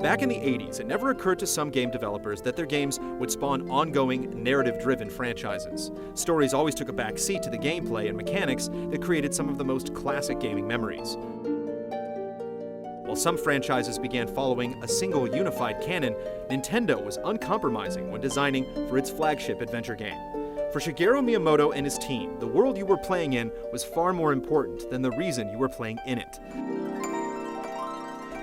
Back in the 80s, it never occurred to some game developers that their games would spawn ongoing, narrative-driven franchises. Stories always took a back seat to the gameplay and mechanics that created some of the most classic gaming memories. While some franchises began following a single unified canon, Nintendo was uncompromising when designing for its flagship adventure game. For Shigeru Miyamoto and his team, the world you were playing in was far more important than the reason you were playing in it.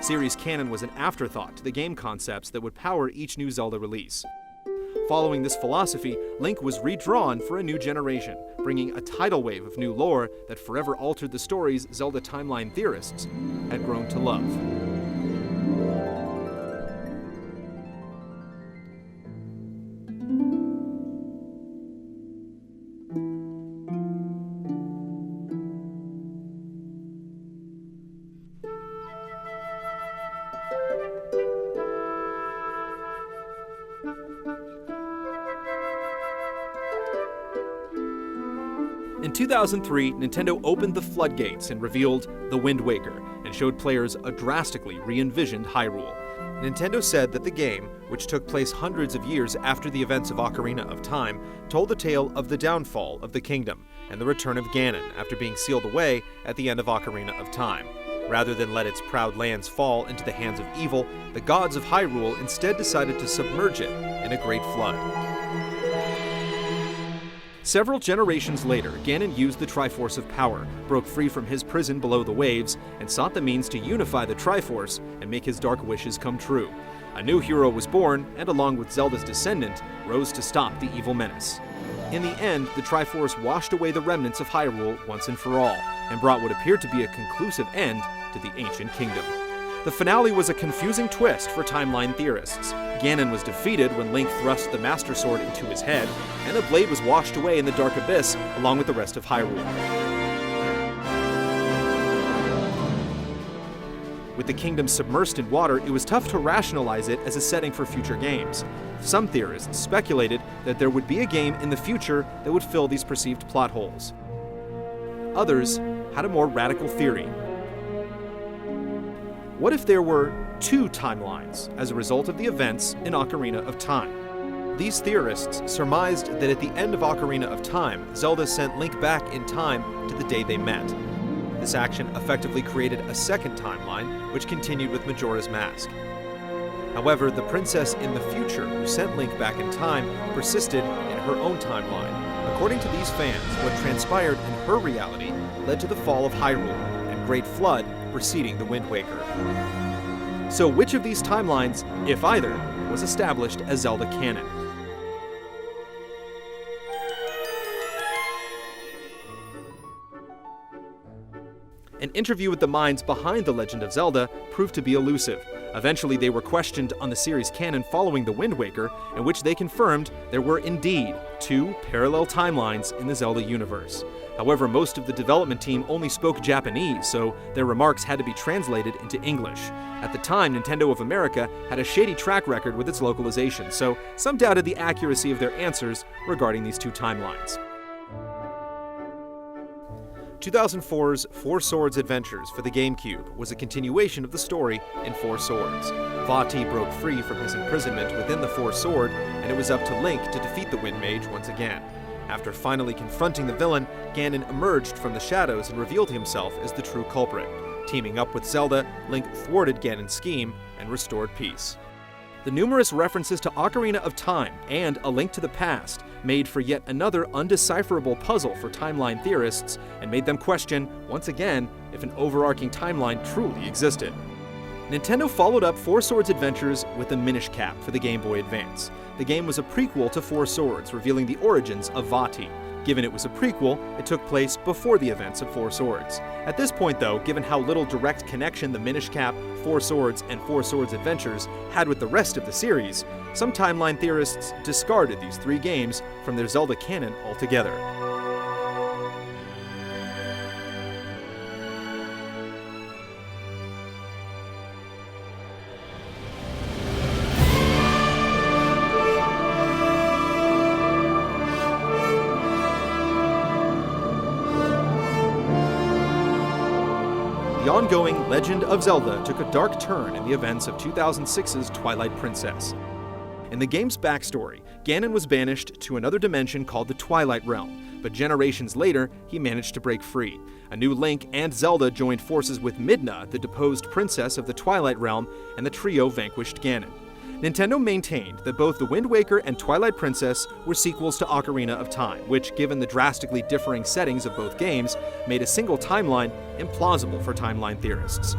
Series canon was an afterthought to the game concepts that would power each new Zelda release. Following this philosophy, Link was redrawn for a new generation, bringing a tidal wave of new lore that forever altered the stories Zelda Timeline theorists had grown to love. In 2003, Nintendo opened the floodgates and revealed The Wind Waker, and showed players a drastically re-envisioned Hyrule. Nintendo said that the game, which took place hundreds of years after the events of Ocarina of Time, told the tale of the downfall of the kingdom, and the return of Ganon after being sealed away at the end of Ocarina of Time. Rather than let its proud lands fall into the hands of evil, the gods of Hyrule instead decided to submerge it in a great flood. Several generations later, Ganon used the Triforce of Power, broke free from his prison below the waves, and sought the means to unify the Triforce and make his dark wishes come true. A new hero was born, and along with Zelda's descendant, rose to stop the evil menace. In the end, the Triforce washed away the remnants of Hyrule once and for all, and brought what appeared to be a conclusive end to the ancient kingdom. The finale was a confusing twist for timeline theorists. Ganon was defeated when Link thrust the Master Sword into his head, and the blade was washed away in the Dark Abyss along with the rest of Hyrule. With the kingdom submersed in water, it was tough to rationalize it as a setting for future games. Some theorists speculated that there would be a game in the future that would fill these perceived plot holes. Others had a more radical theory. What if there were two timelines as a result of the events in Ocarina of Time? These theorists surmised that at the end of Ocarina of Time, Zelda sent Link back in time to the day they met. This action effectively created a second timeline, which continued with Majora's Mask. However, the princess in the future who sent Link back in time persisted in her own timeline. According to these fans, what transpired in her reality led to the fall of Hyrule and Great Flood preceding the Wind Waker. So which of these timelines, if either, was established as Zelda canon? An interview with the minds behind The Legend of Zelda proved to be elusive. Eventually, they were questioned on the series canon following The Wind Waker, in which they confirmed there were indeed two parallel timelines in the Zelda universe. However, most of the development team only spoke Japanese, so their remarks had to be translated into English. At the time, Nintendo of America had a shady track record with its localization, so some doubted the accuracy of their answers regarding these two timelines. 2004's Four Swords Adventures for the GameCube was a continuation of the story in Four Swords. Vati broke free from his imprisonment within the Four Sword, and it was up to Link to defeat the Wind Mage once again. After finally confronting the villain, Ganon emerged from the shadows and revealed himself as the true culprit. Teaming up with Zelda, Link thwarted Ganon's scheme and restored peace. The numerous references to Ocarina of Time and A Link to the Past made for yet another undecipherable puzzle for timeline theorists and made them question, once again, if an overarching timeline truly existed. Nintendo followed up Four Swords Adventures with a Minish Cap for the Game Boy Advance. The game was a prequel to Four Swords, revealing the origins of Vati. Given it was a prequel, it took place before the events of Four Swords. At this point, though, given how little direct connection the Minish Cap, Four Swords, and Four Swords Adventures had with the rest of the series, some timeline theorists discarded these three games from their Zelda canon altogether. the ongoing Legend of Zelda took a dark turn in the events of 2006's Twilight Princess. In the game's backstory, Ganon was banished to another dimension called the Twilight Realm, but generations later, he managed to break free. A new Link and Zelda joined forces with Midna, the deposed princess of the Twilight Realm, and the trio vanquished Ganon. Nintendo maintained that both The Wind Waker and Twilight Princess were sequels to Ocarina of Time, which, given the drastically differing settings of both games, made a single timeline implausible for timeline theorists.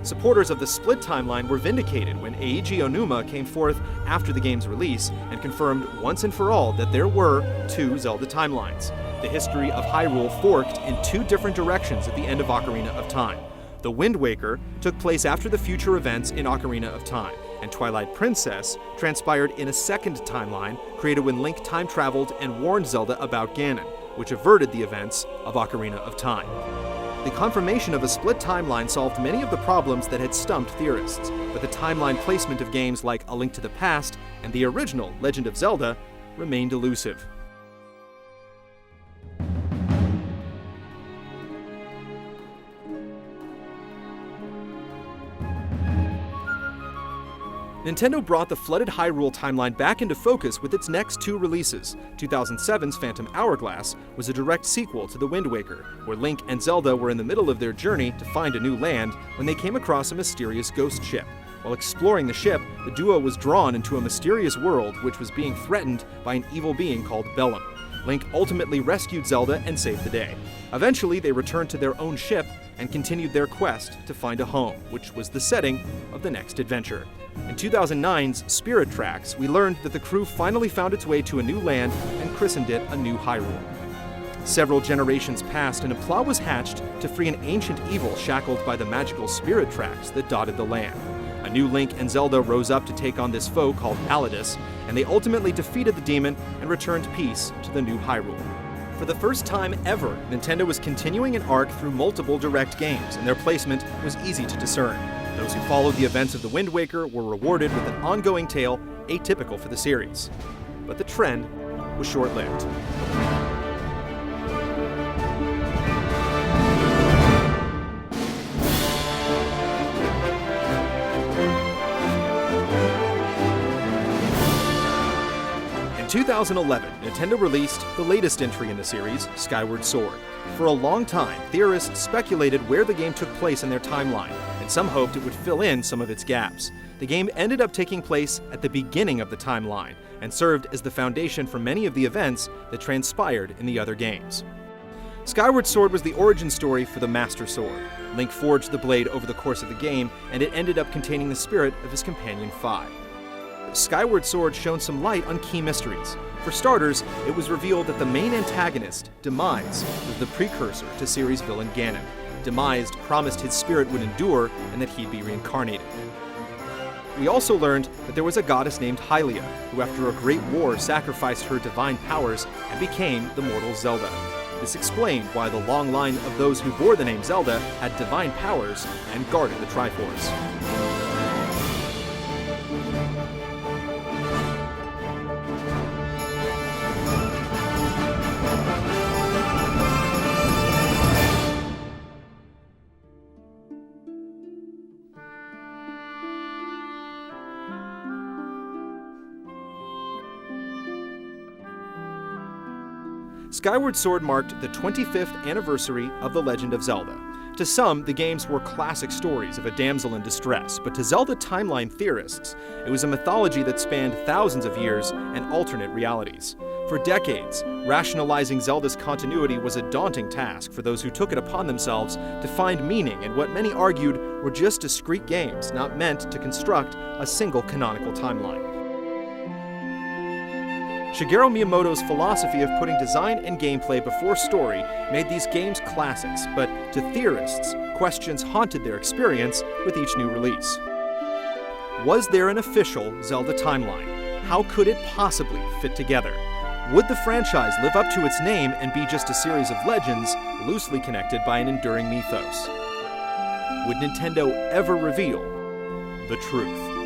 Supporters of the split timeline were vindicated when Eiji Onuma came forth after the game's release and confirmed once and for all that there were two Zelda timelines. The history of Hyrule forked in two different directions at the end of Ocarina of Time. The Wind Waker took place after the future events in Ocarina of Time, and Twilight Princess transpired in a second timeline created when Link time-traveled and warned Zelda about Ganon, which averted the events of Ocarina of Time. The confirmation of a split timeline solved many of the problems that had stumped theorists, but the timeline placement of games like A Link to the Past and the original Legend of Zelda remained elusive. Nintendo brought the flooded Hyrule timeline back into focus with its next two releases. 2007's Phantom Hourglass was a direct sequel to The Wind Waker, where Link and Zelda were in the middle of their journey to find a new land when they came across a mysterious ghost ship. While exploring the ship, the duo was drawn into a mysterious world which was being threatened by an evil being called Bellum. Link ultimately rescued Zelda and saved the day. Eventually, they returned to their own ship and continued their quest to find a home, which was the setting of the next adventure. In 2009's Spirit Tracks, we learned that the crew finally found its way to a new land and christened it a New Hyrule. Several generations passed and a plot was hatched to free an ancient evil shackled by the magical spirit tracks that dotted the land. A new Link and Zelda rose up to take on this foe called Malladus, and they ultimately defeated the demon and returned peace to the New Hyrule. For the first time ever, Nintendo was continuing an arc through multiple direct games, and their placement was easy to discern. Those who followed the events of The Wind Waker were rewarded with an ongoing tale atypical for the series. But the trend was short-lived. In 2011, Nintendo released the latest entry in the series, Skyward Sword. For a long time, theorists speculated where the game took place in their timeline, and some hoped it would fill in some of its gaps. The game ended up taking place at the beginning of the timeline, and served as the foundation for many of the events that transpired in the other games. Skyward Sword was the origin story for the Master Sword. Link forged the blade over the course of the game, and it ended up containing the spirit of his companion Fi. Skyward Sword shone some light on key mysteries. For starters, it was revealed that the main antagonist, Demise, was the precursor to series villain Ganon. Demise promised his spirit would endure and that he'd be reincarnated. We also learned that there was a goddess named Hylia, who after a great war sacrificed her divine powers and became the mortal Zelda. This explained why the long line of those who bore the name Zelda had divine powers and guarded the Triforce. Skyward Sword marked the 25th anniversary of The Legend of Zelda. To some, the games were classic stories of a damsel in distress, but to Zelda Timeline theorists, it was a mythology that spanned thousands of years and alternate realities. For decades, rationalizing Zelda's continuity was a daunting task for those who took it upon themselves to find meaning in what many argued were just discrete games not meant to construct a single canonical timeline. Shigeru Miyamoto's philosophy of putting design and gameplay before story made these games classics, but to theorists, questions haunted their experience with each new release. Was there an official Zelda timeline? How could it possibly fit together? Would the franchise live up to its name and be just a series of legends loosely connected by an enduring mythos? Would Nintendo ever reveal the truth?